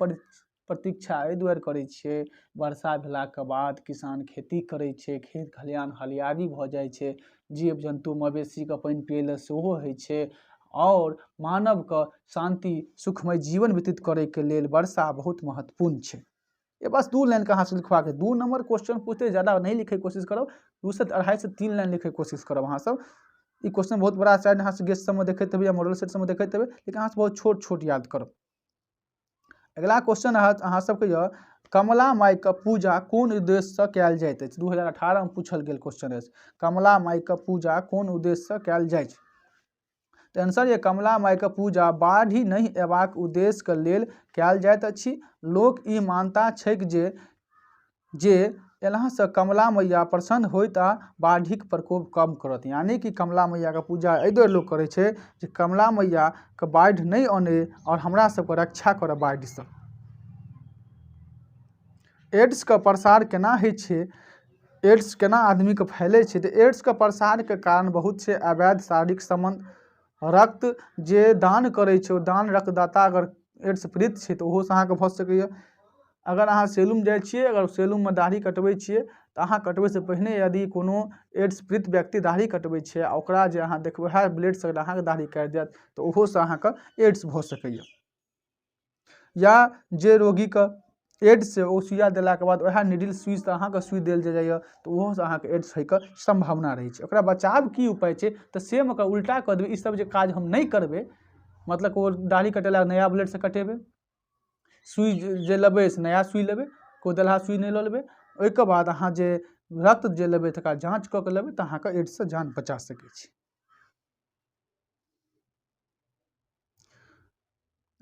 प्रतीक्षा एहि दुआरे करै छियै, वर्षा भेलाके बाद किसान खेती करै छै, खेत खलिहान हरियाली भऽ जाइ छै, जीव जन्तु मवेशीके पानि पियै लेल सेहो होइ छै, और मानव के शांति सुखमय जीवन व्यतीत करैके लेल वर्षा बहुत महत्वपूर्ण छै। ये बस 2 लाइन का अहाँ से लिखवा के 2 नंबर क्वेश्चन पूछते, ज्यादा नहीं लिखे कोशिश करो, 2 से 2.5 से 3 लाइन लिखे कोशिश करब अहाँ सब। ई क्वेश्चन बहुत बड़ा शायद अहाँ से गेस्ट सब में देखैत हेबै या मॉडल सेट सब में देखैत हेबै, लेकिन अहाँ से बहुत छोट छोट याद करब। अगला क्वेश्चन अहाँ सबके यऽ, कमला माई के पूजा कोन उद्देश्य से कयल जाइत अछि? 2018 में पूछल गेल क्वेश्चन अछि। कमला माई के पूजा कोन उद्देश्य से कयल जाइ छै? तऽ आंसर ये, कमला माई के पूजा बाढ़ि नहीं एबाक उद्देश्य के लेल कयल जाइत अछि। लोक ई मानता छैक जे एना से कमला मैया प्रसन्न होइत आ बाढ़िक प्रकोप कम करत। यानी कि कमला मैया के पूजा एहि दुआरे लोक करै छै जे कमला मैया के बाढ़ि नहीं आने और हमरा सबके रक्षा करे बाढ़ि से। एड्स के प्रसार केना होइ छै? एड्स केना आदमी के फैलै छै? तऽ एड्स के प्रसार के कारण बहुत छै अवैध शारीरिक संबंध, रक्त जे दान करै छै, दान रक्तदाता अगर एड्स पीड़ित छै तऽ ओहो से अहाँके भऽ सकैए। अगर अहाँ सैलून जाइ छियै, अगर सैलून में दाढ़ी कटबै छियै, तऽ अहाँ कटबै से पहिने यदि कोनो एड्स पीड़ित व्यक्ति दाढ़ी कटबै छै आ ओकरा जे अहाँ देखबै वएह ब्लेड से अहाँके दाढ़ी काटि देत, तऽ ओहो से अहाँके एड्स भऽ सकैए। या जे रोगी के एड्स से ओ सुइया देलाके बाद वएह निडिल सुई से अहाँके सुई देल जाइए, तऽ ओहो से अहाँके एड्स होइके संभावना रहै छै। ओकरा बचाव की उपाय छै? तऽ सेम ओकरा उल्टा कऽ देबै, ई सब जे काज हम नहीं करबै, मतलब वो दाढ़ी कटेला नया ब्लेड से कटेबै, सुई जे लेबै से नया सुई लेबै, कोई देलहा सुई नहीं लऽ लेबै। ओहिके बाद अहाँ जे रक्त जे लेबै तकरा जाँच कऽ के लेबै तऽ अहाँके एड्ससँ जान बचा सकै छी।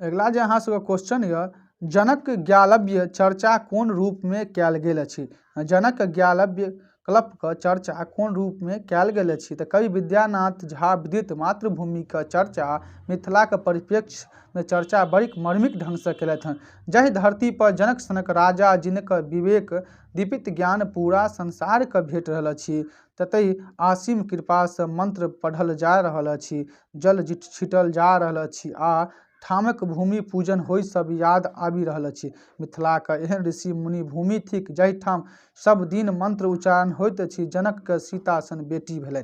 अगिला जे अहाँ सबके क्वेश्चन यऽ, जनक ज्ञालव्य चर्चा कोन रूप में कयल गेल अछि? जनक ज्ञालव्य कल्पक चर्चा कोन रूप में कयल गेल अछि? तऽ कवि विद्यानाथ झा विदित मातृभूमिके चर्चा मिथिलाके परिप्रेक्ष्य में चर्चा बड़ी मर्मिक ढंग से केलथि हन। जाहि धरती पर जनक सनक राजा जिनक विवेक दीपित ज्ञान पूरा संसार के भेट रहल अछि, ततहि आसिम कृपा से मंत्र पढ़ल जा रहल अछि, जल छिटल जा रहल अछि आ ठामक भूमि पूजन होइ सब याद आबि रहल अछि। मिथिलाके एहन ऋषि मुनि भूमि थिक जाहि ठाम सब दिन मंत्र उच्चारण होइत अछि। जनक के सीता सन बेटी भेलनि।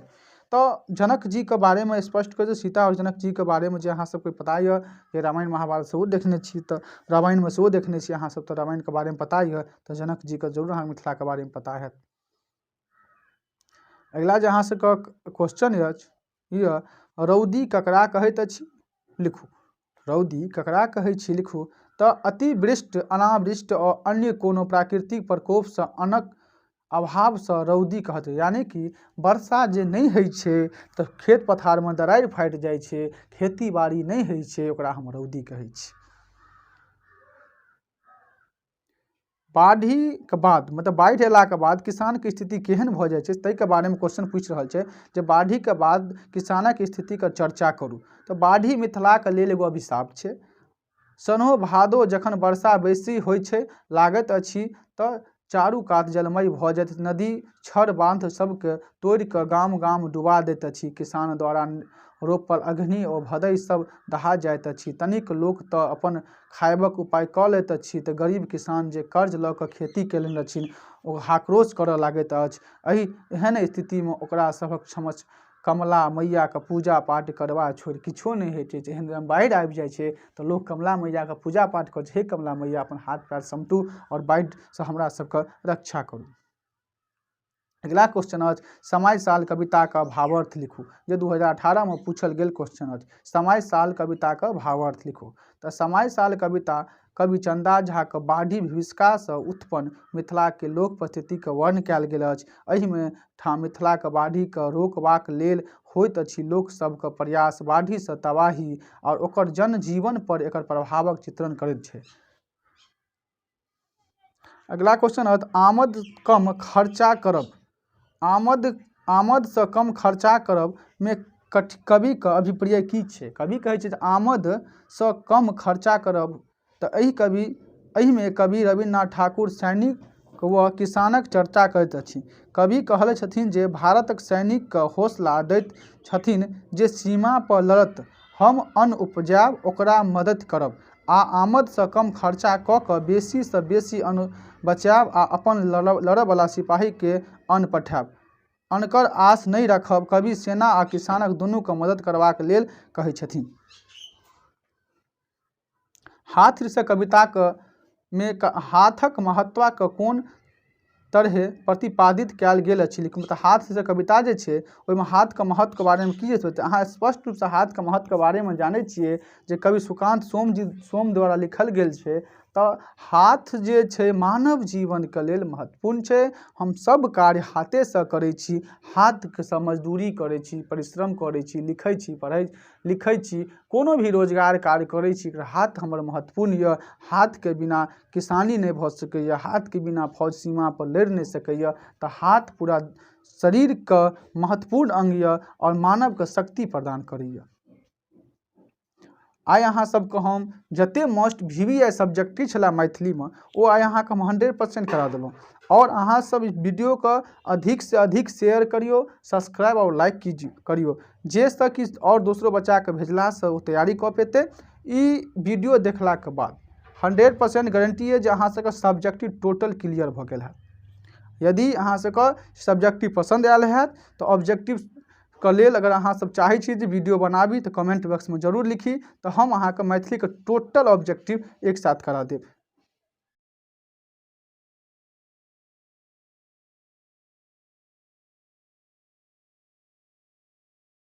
तो जनक जी के बारे में स्पष्ट कर सीता और जनक जी के बारे में जे अहाँ सबके पता है जे रामायण महाभारत सेहो देखने छी, तो रामायण में सेहो देखने छी अहाँ सब, तो रामायण के बारे में पता है, तो जनक जी के जरूर अहाँ मिथिला के बारे में पता है। अगिला जे अहाँ सबके क्वेश्चन यऽ, रौदी ककरा कहैत अछि? लिखू। रौदी ककरा कहै छी लिखू। तऽ अतिवृष्ट, अनावृष्ट और अन्य कोनो प्राकृतिक प्रकोप से अनक अभाव से रौदी कहत। यानी कि वर्षा जे नहीं होइ छै तऽ खेत पथार में दरारि फाटि जाइ छै, खेती बाड़ी नहीं होइ छै, ओकरा हम रौदी कहै छी। बाढ़ि के बाद मतलब बाढ़ि अयला के बाद किसान के स्थिति केहन भऽ जाइ छै ताहि के बारे में क्वेश्चन पूछ रहल छै जे बाढ़ि के बाद किसानक स्थिति के चर्चा करू। तऽ बाढ़ि मिथिला के लेल एगो अभिशाप छै। सनो भादो जखन वर्षा बेसी होइ छै लागैत अछि तऽ चारू कात जलमय भऽ जाइत, नदी छड़ बांध सबके तोड़ि कऽ गाम गाम डुबा दैत अछि। किसान द्वारा रोपल अग्नि ओ भदइ सब दहा जाइत अछि। तनिक लोक तऽ अपन खायबक उपाय कऽ लैत अछि, तऽ गरीब किसान जे कर्ज लऽ कऽ खेती केलनि अछि ओ हाक्रोश करऽ लागैत अछि। एहन स्थिति में ओकरा सभक समक्ष कमला मैया के पूजा पाठ करबा छोड़ि किछो नहीं होइ छै। एहन बाढ़ि आबि जाइ छै तऽ लोक कमला मैया के पूजा पाठ करै छै, हे कमला मैया अपन हाथ पैर समटू और बाढ़ि से हमरा सबके रक्षा करू। अगला क्वेश्चन अछि, समय साल कविता का भावार्थ लिखू। जे 2018 में पूछल गेल क्वेश्चन अछि, समय साल कविता का भावार्थ लिखू। तऽ समय साल कविता कवि चंदा झा के बाढ़ि भीषिका से उत्पन्न मिथिला के लोक परिस्थिति के वर्णन कयल गेल अछि। एहि में मिथिला के बाढ़ि के रोकबाक लेल होइत अछि लोक सबके प्रयास, बाढ़ि से तबाही और ओकर जनजीवन पर एकर प्रभावक चित्रण करैत छै। अगला क्वेश्चन अछि, आमद कम खर्चा करब। आमद से कम खर्चा करब में कवि के अभिप्राय की छै? कवि कहै छै आमद से कम खर्चा करब। तऽ एहि में कवि रविन्द्रनाथ ठाकुर सैनिक व किसानक चर्चा करैत अछि। कवि कहले छथिन जे भारतक सैनिक के हौसला दैत छथिन जे सीमा पर लड़त, हम अन्न उपजायब ओकरा मदद करब आ आमद से कम खर्चा कऽ कऽ बेसी से बेसी अन्न बचायब आ अपन लड़य वाला सिपाही के अन्न पठायब। अनकर आस नहीं रखब। कवि सेना आ किसानक दुनू के मदद करबाक लेल कहै छथिन। हाथ से कविता में हाथक महत्व के कोन तरहे प्रतिपादित कयल गेल अछि? मतलब हाथ से कविता जे छै ओहिमे हाथ के महत्व के बारे में की सोचते? अहाँ स्पष्ट रूप से हाथ के महत्व के बारे में जानै छियै जे कवि सुकांत सोम द्वारा लिखल गेल छै। तऽ हाथ जे छै मानव जीवन के लेल महत्वपूर्ण छै। हम सब कार्य हाथे से करै छी, हाथ के से मजदूरी करै छी, परिश्रम करै छी, लिखै छी, लिखै छी, कोनो भी रोजगार कार्य करै छी, हाथ हमर महत्वपूर्ण यऽ। हाथ के बिना किसानी नहीं भऽ सकैए, हाथ के बिना फौज सीमा पर लड़ि नहीं सकैए। तऽ हाथ पूरा शरीर के महत्वपूर्ण अंग यऽ और मानव के शक्ति प्रदान करैए। आइ अहाँ सबके हम जते मोस्ट VVI सब्जेक्ट छला मैथिली में ओ आइ अहाँ के हम 100% करा देलहुँ। और अहाँ सब वीडियो को अधिक से अधिक शेयर करियो, सब्सक्राइब और लाइक करियो, जैसे कि और दूसरो बच्चा के भेजला से वो तैयारी कऽ पेते। ई वीडियो देखला के बाद 100% गारंटी है जे अहाँ सबके सब्जेक्टिव टोटल क्लियर भऽ गेल है। यदि अहाँ सबके सब्जेक्टिव पसंद आयल है तो ऑब्जेक्टिव के लेल अगर अहाँ सब चाहै छी जे वीडियो बनाबी तो कमेंट बॉक्स में जरूर लिखी, तो हम अहाँ के मैथिली के टोटल ऑब्जेक्टिव एक साथ करा देब।